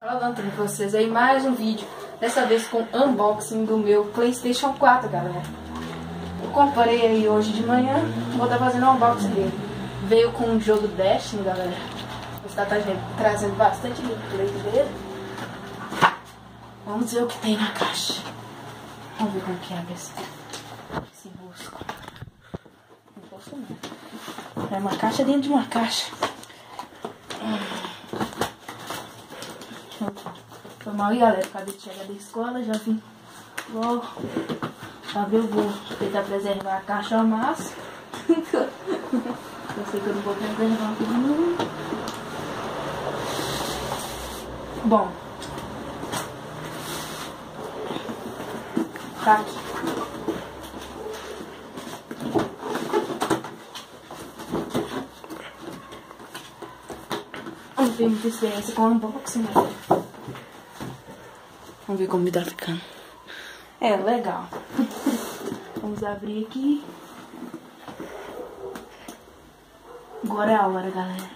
Fala, Antônio, pra vocês aí mais um vídeo, dessa vez com unboxing do meu PlayStation 4, galera. Eu comprei aí hoje de manhã, vou estar fazendo um unboxing dele. Veio com um jogo Destiny, galera. Está trazendo bastante gameplay dele. Vamos ver o que tem na caixa. Vamos ver como que abre esse busco. Não posso não. É uma caixa dentro de uma caixa. Foi mal aí, galera, acabei de chegar da escola, já vim logo. Sabe, eu vou tentar preservar a caixa ao máximo. Eu sei que eu não vou preservar tudo mundo. Bom, tá aqui. Vamos ver muita experiência com unboxing, galera. Vamos ver como tá ficando. É, legal. Vamos abrir aqui. Agora é a hora, galera.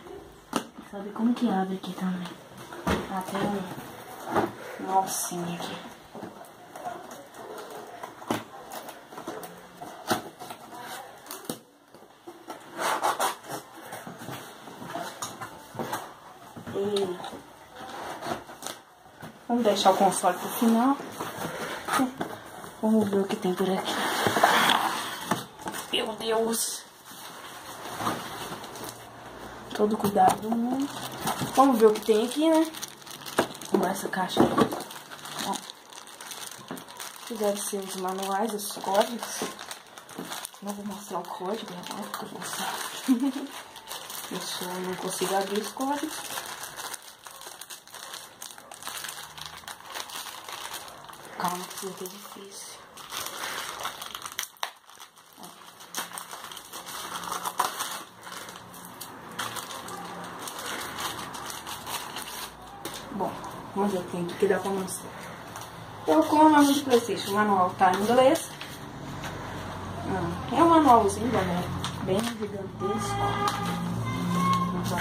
Sabe como que abre aqui também. Até um alcinho aqui. Vamos deixar o console pro final. Vamos ver o que tem por aqui. Meu Deus. Todo cuidado do mundo. Vamos ver o que tem aqui, né? Vamos ver essa caixa aí. Ó, que deve ser os manuais, os códigos. Não vou mostrar o código, é óbvio que eu vou mostrar. Eu só não consigo abrir os códigos. Calma, que isso é difícil. Bom, vamos ver o que tem aqui que dá pra mostrar. Eu com o nome do PlayStation, o manual tá em inglês. É um manualzinho, galera, bem gigantesco. Vamos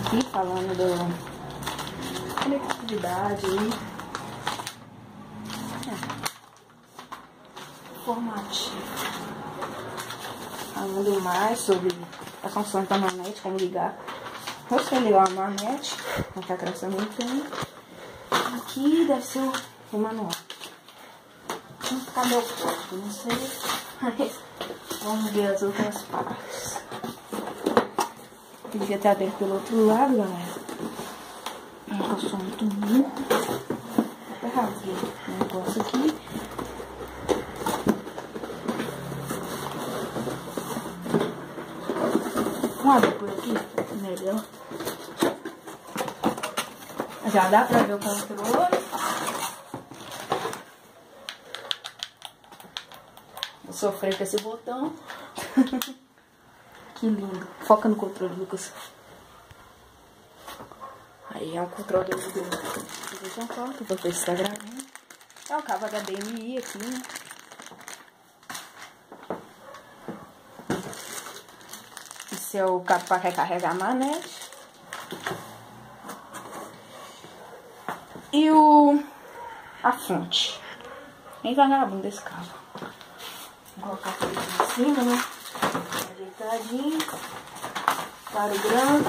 aqui falando do conectividade aí. Formativo. Falando mais sobre a função da manete, como ligar. Você ligar a manete, não tá crescendo muito tempo. Aqui deve ser o manual. Cadê o código? Não sei. Mas vamos ver as outras partes. Devia estar aberto pelo outro lado, galera. Eu sou muito burro. Vou rasgar o negócio aqui. Vamos abrir por aqui, melhor. Já dá pra ver o controle. Vou sofrer com esse botão. Que lindo. Foca no controle, Lucas. Aí é um controle do PlayStation 4, vou ver se tá gravando. É um cabo HDMI aqui, né? Esse é o cabo para recarregar a manete. E a fonte. Bem vagabundo esse cabo. Vou colocar aqui em cima, né? Ajeitadinho. Para o grão.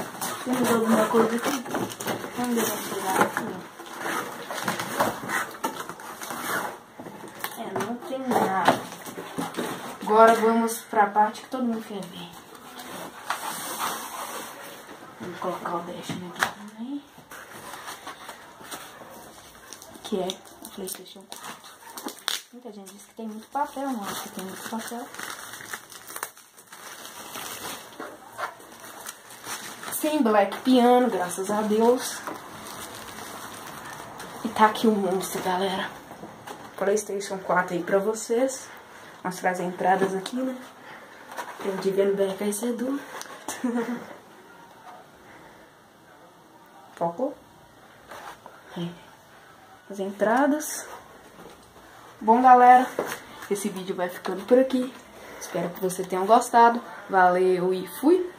Temos alguma coisa aqui? Vamos ver se tirar aqui. Não tem nada. Agora vamos para a parte que todo mundo quer ver. Vou colocar o Destiny aqui também. Que é o PlayStation 4. Muita gente diz que tem muito papel, não acho que tem muito papel. Sem Black Piano, graças a Deus. E tá aqui o monstro, galera. PlayStation 4 aí pra vocês. Mostrar as entradas aqui, né? Eu devia no bem aquecedor. Focou? As entradas. Bom, galera, esse vídeo vai ficando por aqui. Espero que vocês tenham gostado. Valeu e fui!